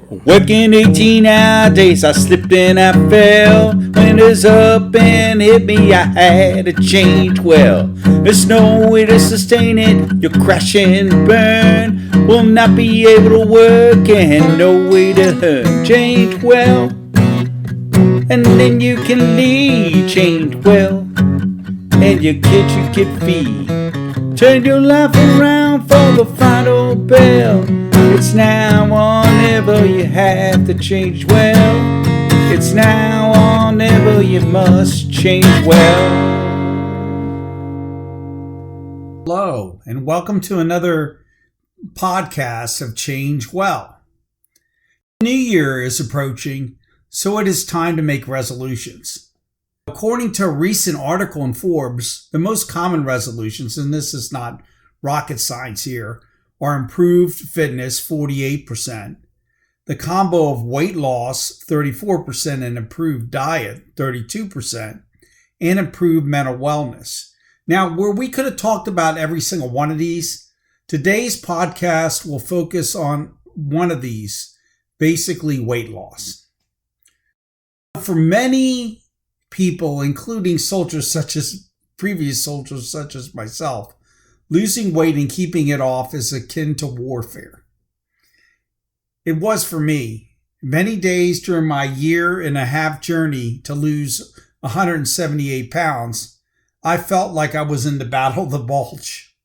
Working 18-hour days, I slipped and I fell. When it was up and hit me, I had to change. Well, there's no way to sustain it. You'll crash and burn. Will not be able to work and no way to earn. Change well, and then you can leave. Change well, and your kids you can feed. Turn your life around for the final bell. It's now or never, you have to change well. It's now or never, you must change well. Hello, and welcome to another podcast of Change Well. New Year is approaching, so it is time to make resolutions. According to a recent article in Forbes, the most common resolutions, and this is not rocket science here, are improved fitness, 48%, the combo of weight loss, 34%, and improved diet, 32%, and improved mental wellness. Now, where we could have talked about every single one of these, today's podcast will focus on one of these, basically weight loss. For many people, including previous soldiers such as myself, losing weight and keeping it off is akin to warfare. It was for me. Many days during my 1.5-year journey to lose 178 pounds, I felt like I was in the Battle of the Bulge.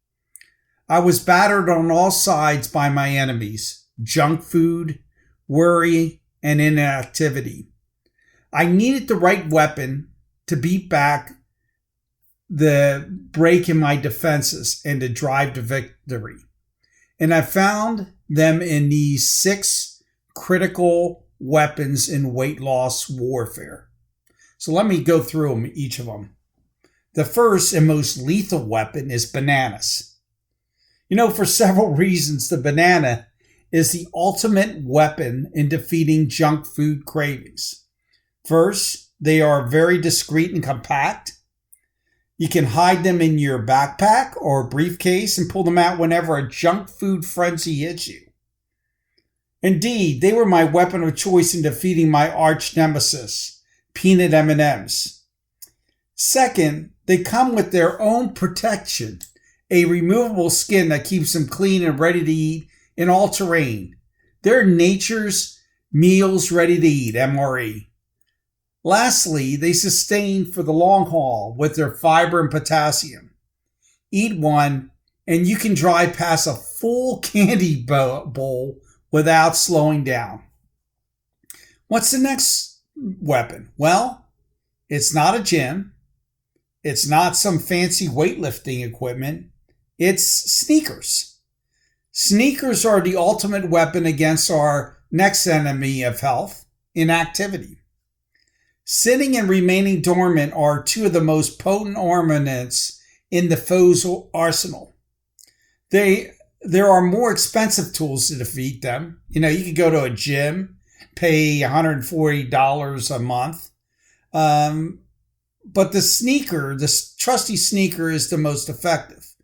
I was battered on all sides by my enemies: junk food, worry, and inactivity. I needed the right weapon to beat back the break in my defenses and to drive to victory. And I found them in these 6 critical weapons in weight loss warfare. So let me go through them, each of them. The first and most lethal weapon is bananas. For several reasons, the banana is the ultimate weapon in defeating junk food cravings. First, they are very discreet and compact. You can hide them in your backpack or briefcase and pull them out whenever a junk food frenzy hits you. Indeed, they were my weapon of choice in defeating my arch nemesis, peanut M&Ms. Second, they come with their own protection, a removable skin that keeps them clean and ready to eat in all terrain. They're nature's meals ready to eat, MRE. Lastly, they sustain for the long haul with their fiber and potassium. Eat one, and you can drive past a full candy bowl without slowing down. What's the next weapon? Well, it's not a gym. It's not some fancy weightlifting equipment. It's sneakers. Sneakers are the ultimate weapon against our next enemy of health, inactivity. Sitting and remaining dormant are 2 of the most potent armaments in the foe's arsenal. There are more expensive tools to defeat them. You could go to a gym, pay $140 a month. But the trusty sneaker is the most effective.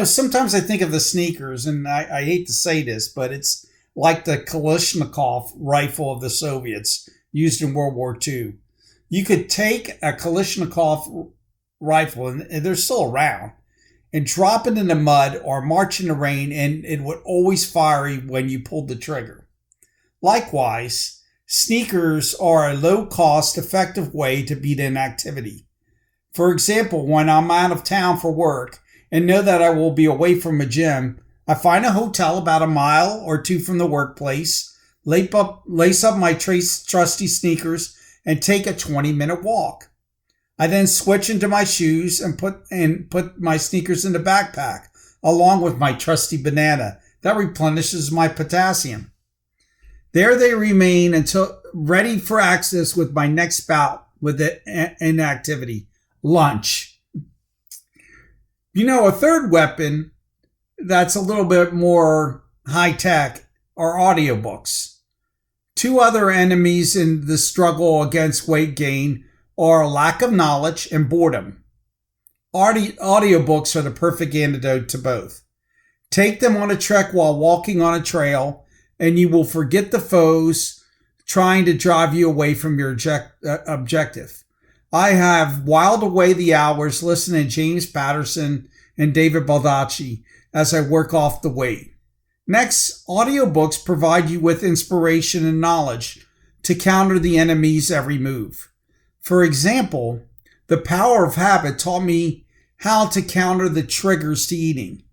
Sometimes I think of the sneakers, and I hate to say this, but it's like the Kalashnikov rifle of the Soviets used in World War II. You could take a Kalashnikov rifle, and they're still around, and drop it in the mud or march in the rain, and it would always fire when you pulled the trigger. Likewise, sneakers are a low-cost, effective way to beat inactivity. For example, when I'm out of town for work and know that I will be away from a gym, I find a hotel about 1 mile or 2 from the workplace, lace up my trusty sneakers, and take a 20-minute walk. I then switch into my shoes and put my sneakers in the backpack, along with my trusty banana. That replenishes my potassium. There they remain until ready for access with my next bout with the inactivity, lunch. A third weapon that's a little bit more high-tech are audiobooks. 2 other enemies in the struggle against weight gain are lack of knowledge and boredom. Audiobooks are the perfect antidote to both. Take them on a trek while walking on a trail and you will forget the foes trying to drive you away from your objective. I have whiled away the hours listening to James Patterson and David Baldacci as I work off the weight. Next, audiobooks provide you with inspiration and knowledge to counter the enemy's every move. For example, The Power of Habit taught me how to counter the triggers to eating.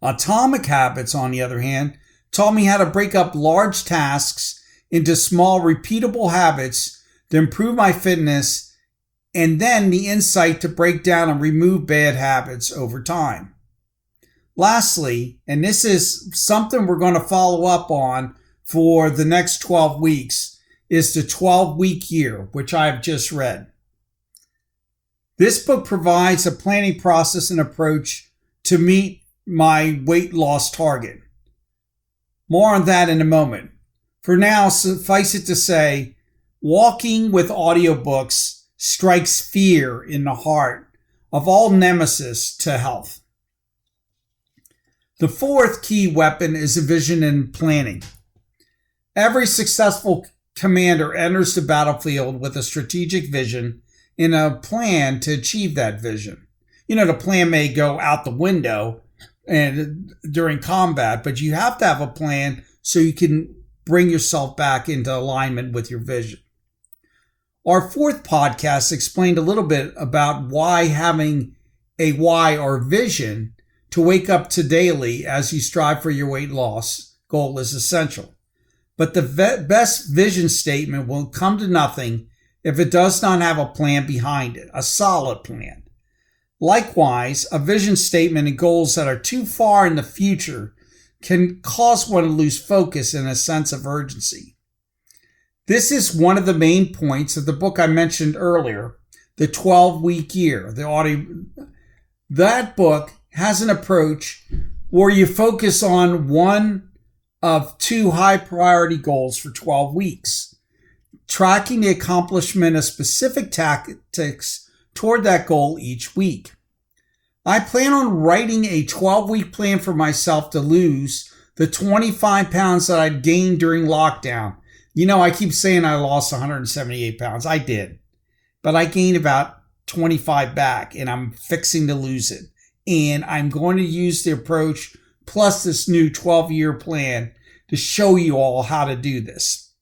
Atomic Habits, on the other hand, taught me how to break up large tasks into small, repeatable habits to improve my fitness, and then the insight to break down and remove bad habits over time. Lastly, and this is something we're going to follow up on for the next 12 weeks, is the 12-week year, which I've just read. This book provides a planning process and approach to meet my weight loss target. More on that in a moment. For now, suffice it to say, walking with audiobooks strikes fear in the heart of all nemesis to health. The fourth key weapon is vision and planning. Every successful commander enters the battlefield with a strategic vision and a plan to achieve that vision. The plan may go out the window and during combat, but you have to have a plan so you can bring yourself back into alignment with your vision. Our fourth podcast explained a little bit about why having a why or vision to wake up to daily as you strive for your weight loss goal is essential. But the best vision statement will come to nothing if it does not have a plan behind it, a solid plan. Likewise, a vision statement and goals that are too far in the future can cause one to lose focus and a sense of urgency. This is one of the main points of the book I mentioned earlier, The 12-Week Year. That book has an approach where you focus on one of two high priority goals for 12 weeks, tracking the accomplishment of specific tactics toward that goal each week. I plan on writing a 12-week plan for myself to lose the 25 pounds that I'd gained during lockdown. I keep saying I lost 178 pounds. I did. But I gained about 25 back, and I'm fixing to lose it. And I'm going to use the approach plus this new 12-year plan to show you all how to do this.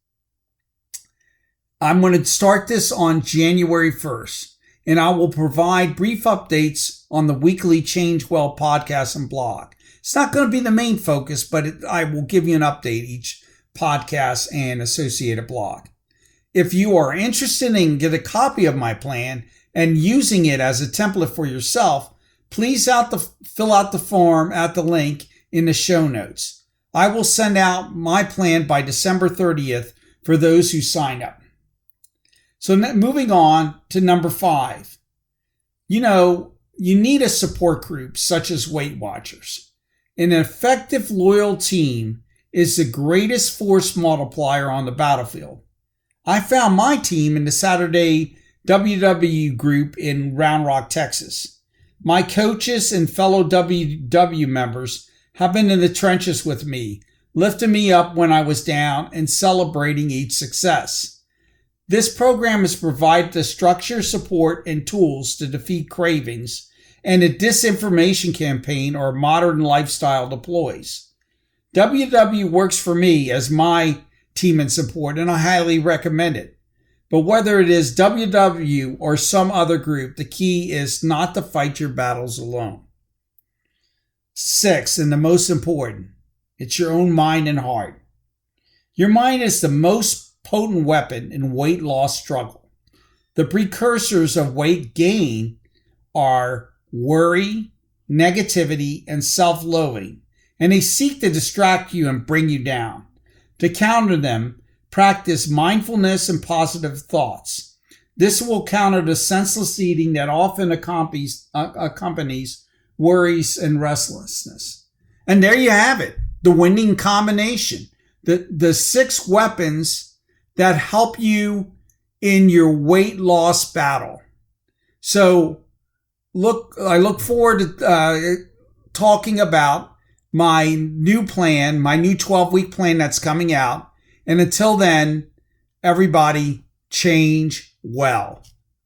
I'm going to start this on January 1st, and I will provide brief updates on the weekly Change Well podcast and blog. It's not going to be the main focus, but I will give you an update each podcast and associated blog. If you are interested in get a copy of my plan and using it as a template for yourself, please fill out the form at the link in the show notes. I will send out my plan by December 30th for those who sign up. So moving on to number 5. You need a support group such as Weight Watchers. An effective, loyal team is the greatest force multiplier on the battlefield. I found my team in the Saturday WW group in Round Rock, Texas. My coaches and fellow WW members have been in the trenches with me, lifting me up when I was down and celebrating each success. This program has provided the structure, support, and tools to defeat cravings and a disinformation campaign or modern lifestyle deploys. WW works for me as my team and support, and I highly recommend it. But whether it is WW or some other group, the key is not to fight your battles alone. 6, and the most important, it's your own mind and heart. Your mind is the most potent weapon in weight loss struggle. The precursors of weight gain are worry, negativity, and self-loathing, and they seek to distract you and bring you down. To counter them, practice mindfulness and positive thoughts. This will counter the senseless eating that often accompanies worries and restlessness. And there you have it, the winning combination. The 6 weapons that help you in your weight loss battle. So I look forward to talking about my new plan, my new 12-week plan that's coming out. And until then, everybody change well.